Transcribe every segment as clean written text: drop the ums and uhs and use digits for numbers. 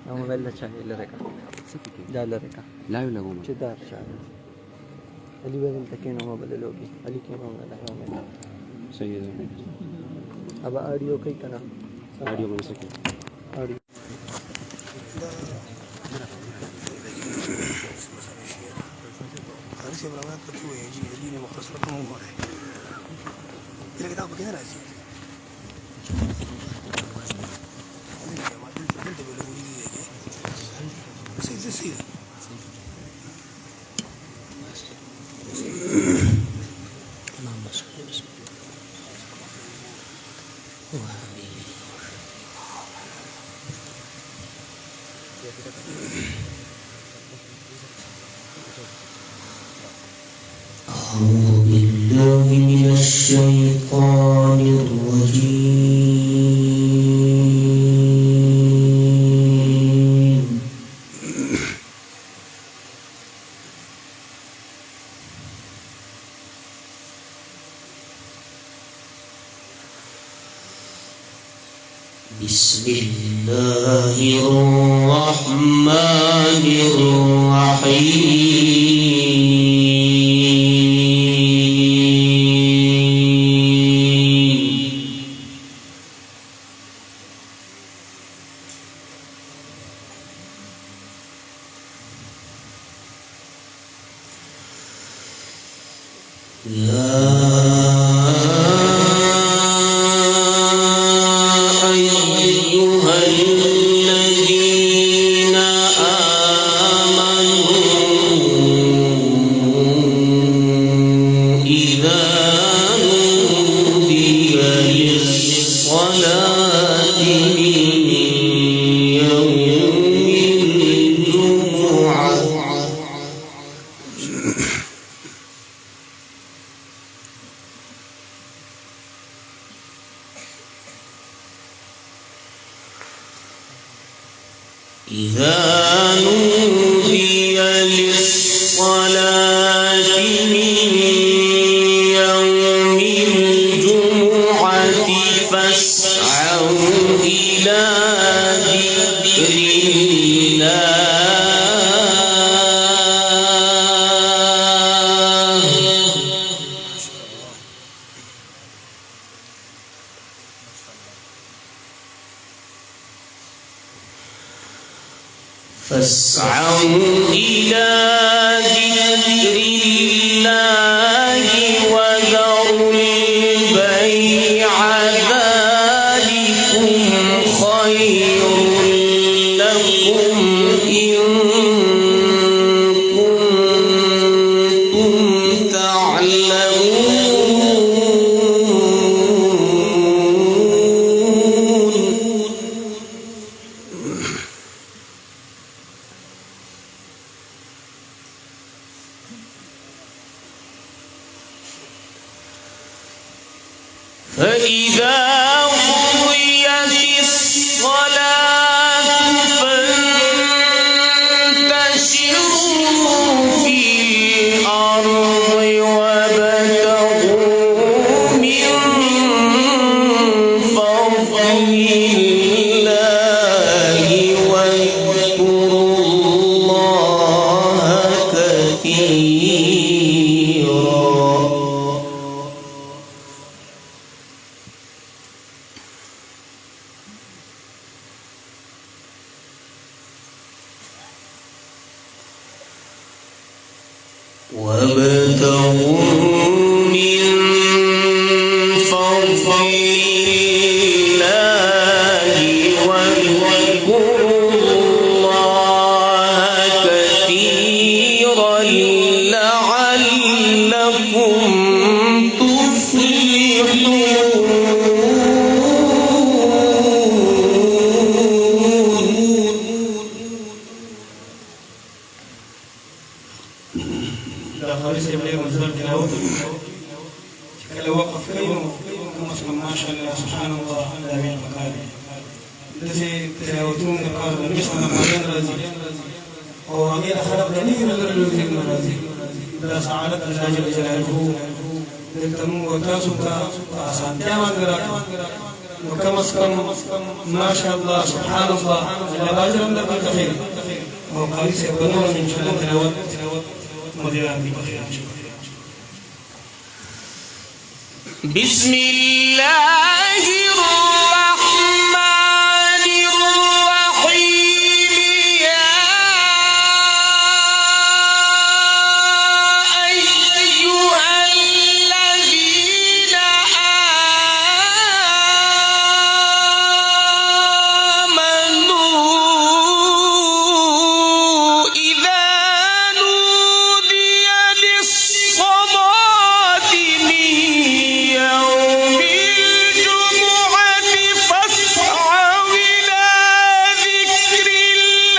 Nama bella c'hai il reca. Dalla reca. لا ولا قوم C'edar c'hai. Ali بدل تكينه ما بلا لوبي. Ali كينه ما له ما. سيد अब ऑडियो कहीं करना. ऑडियो बन सके audio. Parece que la que tuve allí, el línea mojada como un gore. Tiene que estar porque era así. Sí, sí, sí. أعوذ بالله من الشيطان الرجيم بسم الله الرحمن الرحيم يا أيها الذين آمنوا إذا نودي للصلاة من يوم الجمعة إذا نودي للصلاة من يوم الجمعة فاسعوا إلى ذكر الله فاسعوا إلى ذكر الله وذروا البيع ذلكم خير لكم إن كنتم تعلمون فإذا قضيت الصلاة فانتشروا في الأرض وابتغوا من فضل الله واذكروا الله كثيرا وابتغوا من فضل الله واذكروا الله كثيرا لعلكم ما شاء الله سبحان الله لا من مكانه الذي تلاوتون قال مثل ما رازي او غير خلق جميع الذي المرازي لا سعادة الله جل جلاله دلتمو وتاسو تا سانتيا مانغرا وكم ما شاء الله سبحان الله على باجر من الخير وقال سيكونون من شاء الله تلاوة مديرا بخير. بسم الله الرحمن الرحيم. يا أيها الذين آمنوا إذا نودي للصلاة من يوم الجمعة فاسعوا إلى ذكر الله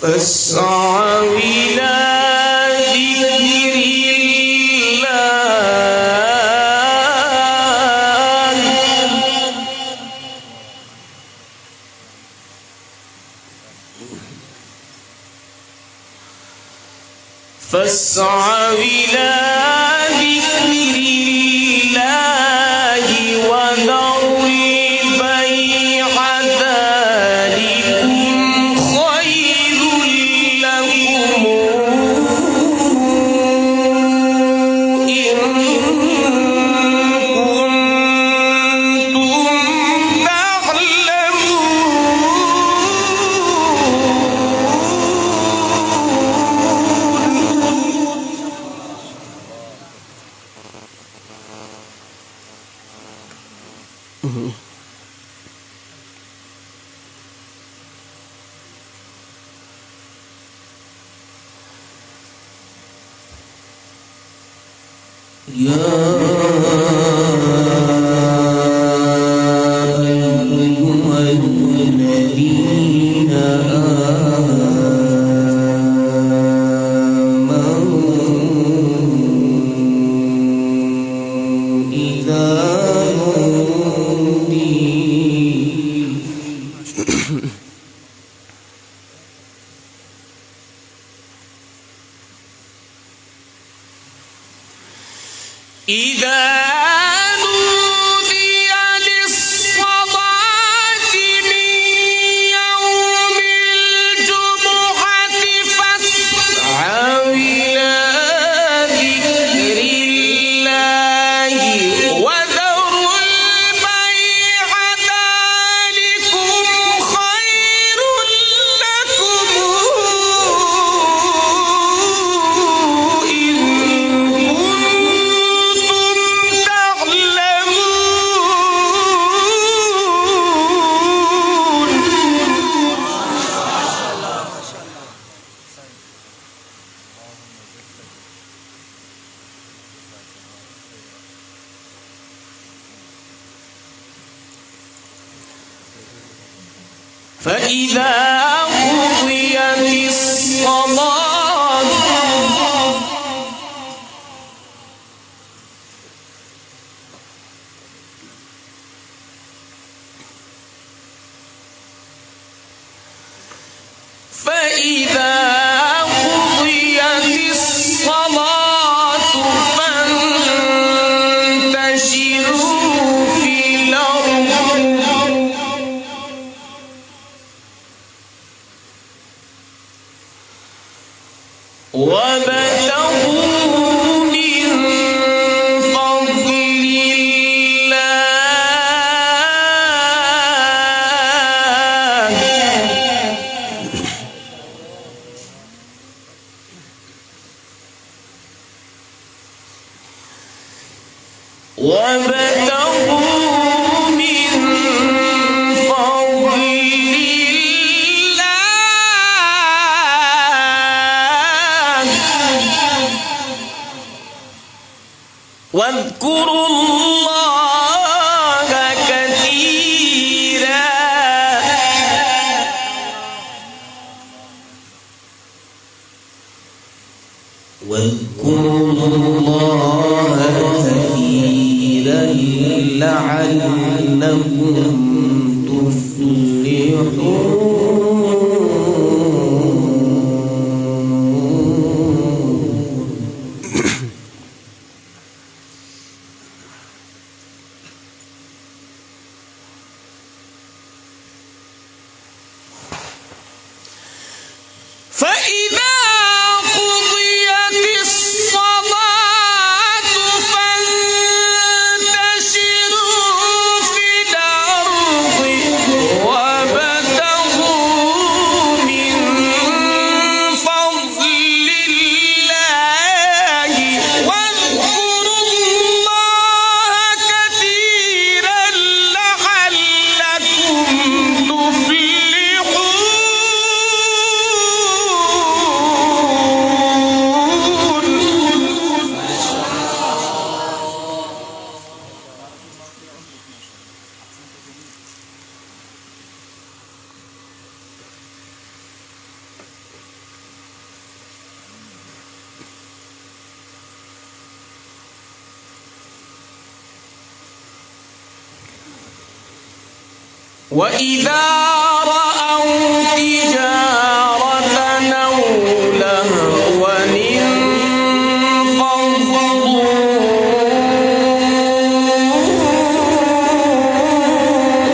فاسعوا إلى ذكر فاسعوا إلى ذكر الله وذروا البيع ذلكم خير لكم إن كنتم إذا نودي للصلاة من يوم الجمعة فاسعوا إلى ذكر الله وذروا البيع ذلكم خير لكم إن فإذا قضيت الصلاة فانتشروا في الأرض وابتغوا من فضل وابتغوا من فضل واذكروا الله كثيرا لعلكم لعلكم تفلحون. فإذا قضيت الصلاة فانتشروا في الأرض وابتغوا من فضل الله واذكروا الله كثيرا لعلكم تفلحون. وإذا رأوا تجارة أو لهوا انفضوا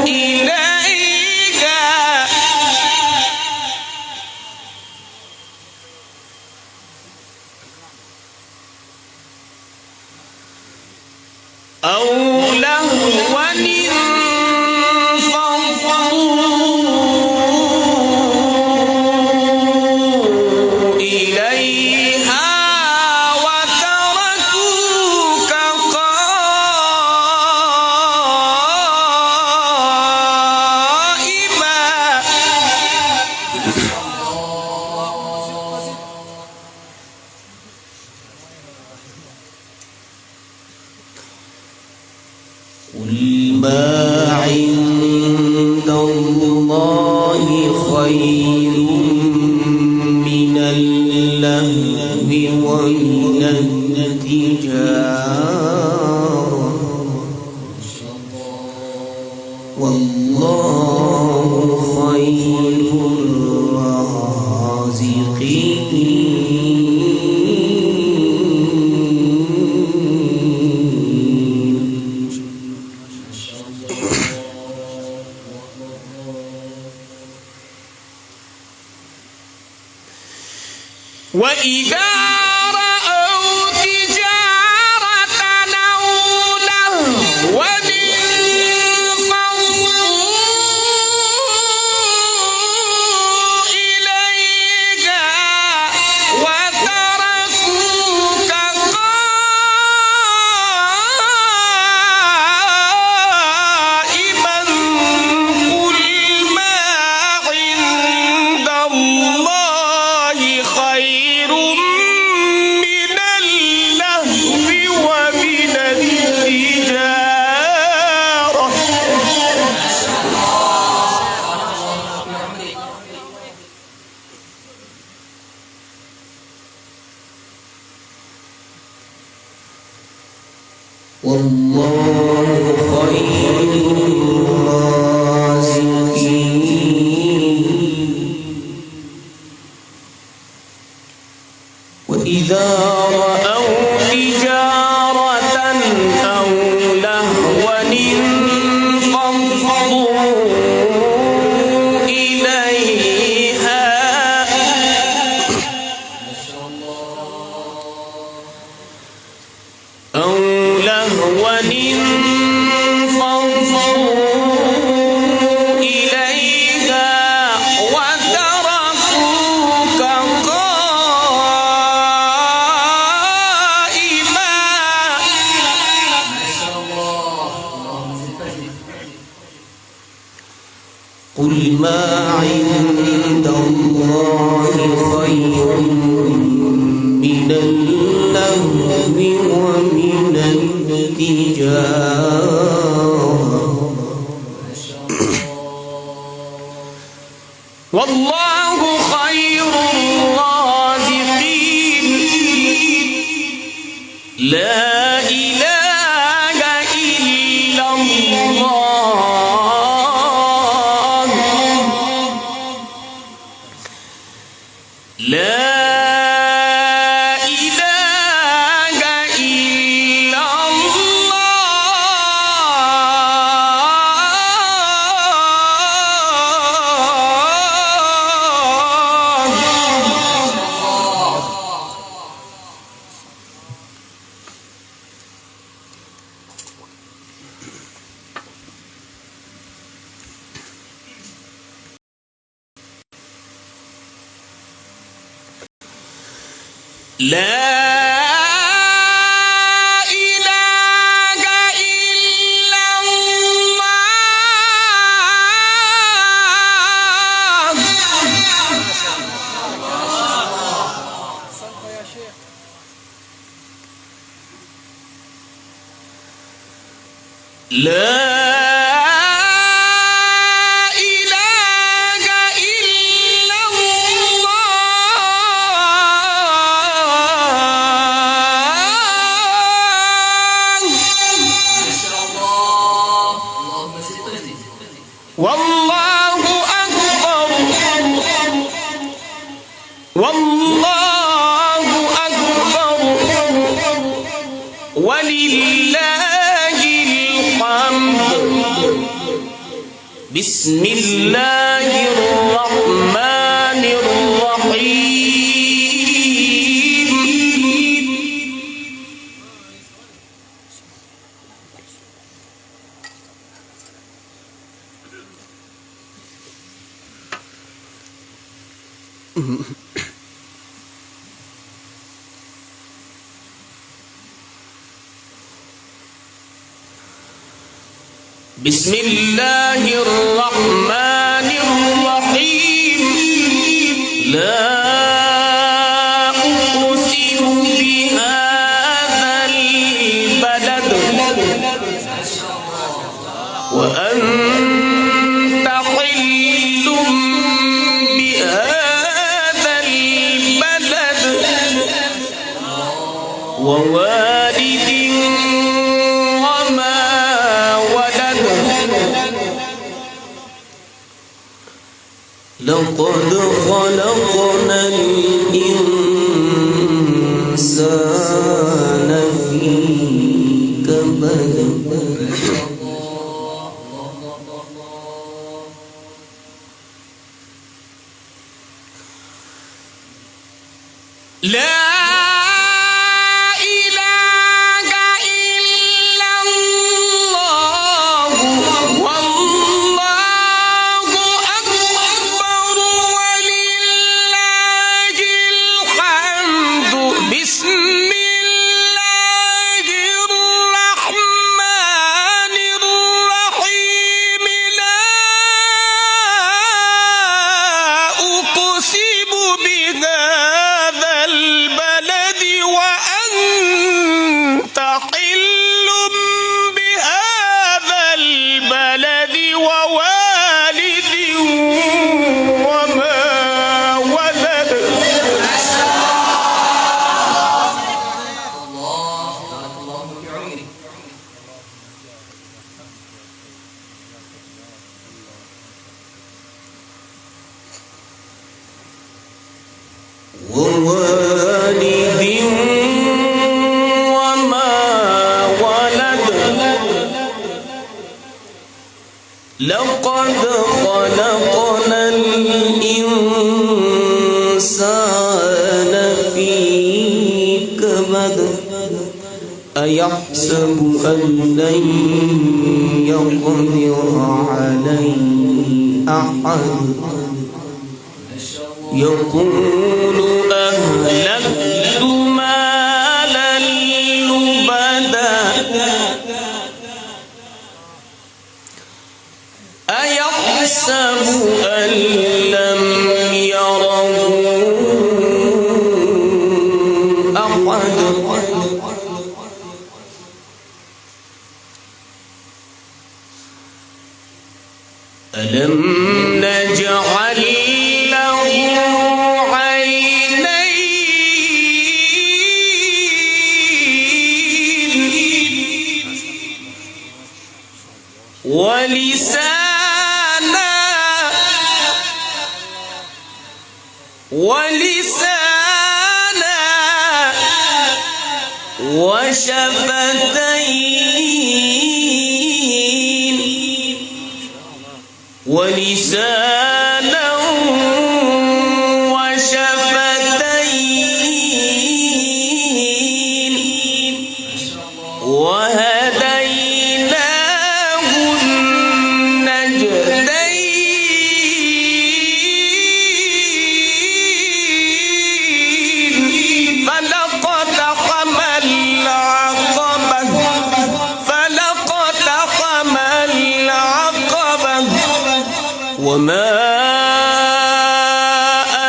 إليها أو لهوا قل ما عند الله خير من اللهو ومن التجارة والله خير الرازقين. وإذا رأوا تجارة أو لهوا انفضوا إليها وتركوك قائما قل ما عند الله خير من اللهو ومن التجارة والله خير الرازقين. وإذا رأوا تجارة أو لهوا انفضوا إليها أو لهوا انفضوا إليها وتركوك قائما قل ما عند الله خير من اللهو ومن التجارة والله خير الرازقين. لا إله إلا الله لا إله إلا الله لا والله أكبر والله أكبر ولله الحمد بسم الله الرحمن الرحيم بسم الله الرحمن الرحيم لا أقسم بهذا البلد وأنت حل بهذا البلد ووالد وما ولد لقد خلقنا الإنسان في كبد لا ووالد وما ولد لقد خلقنا الإنسان في كبد أيحسب أن لن يقدر عليه أحد يقول أهلكت مالا لبدا أيحسب أن لم يره أحد ألم نجعل ولسانا وشفتين ولسانا وشفتين وهديناه النجدين فلا وما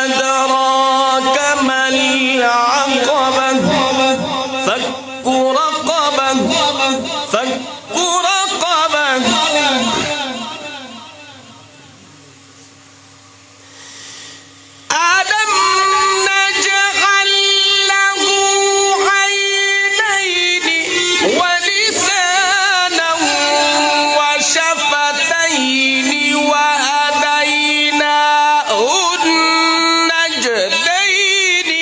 أدراك ما العقبة فك رقبة فك رقبة ألم نجعل له عينين ولسانا وشفتين وهديناه النجدين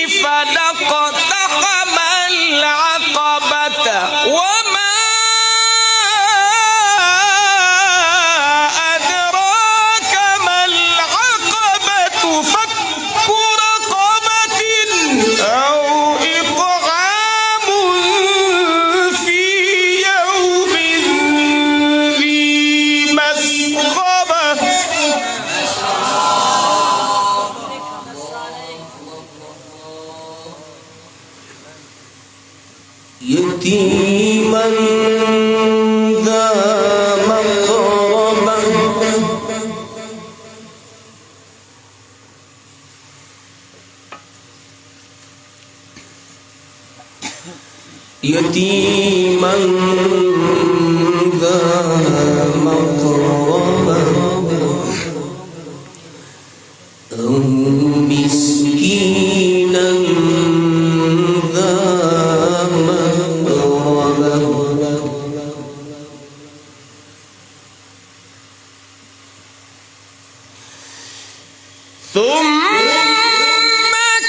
فلاقتحم العقبة وما أدراك ما العقبة فك رقبة أو إطعام في يوم ذي مسغبة يتيما ذا مقربة يتيما ذا مقربة أو مسكينا ذا مقربة ثم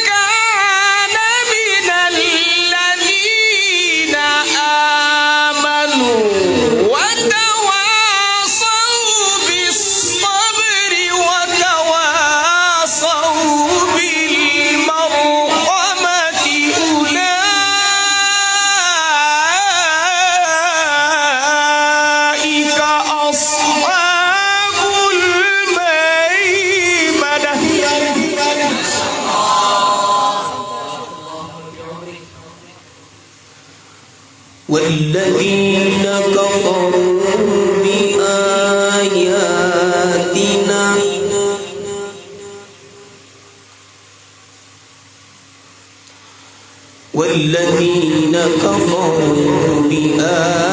كان من الذين آمنوا وتواصوا بالصبر وتواصوا بالمرحمة أولئك أصحاب الميمنة والذين كفروا بآياتنا والذين كفروا بآياتنا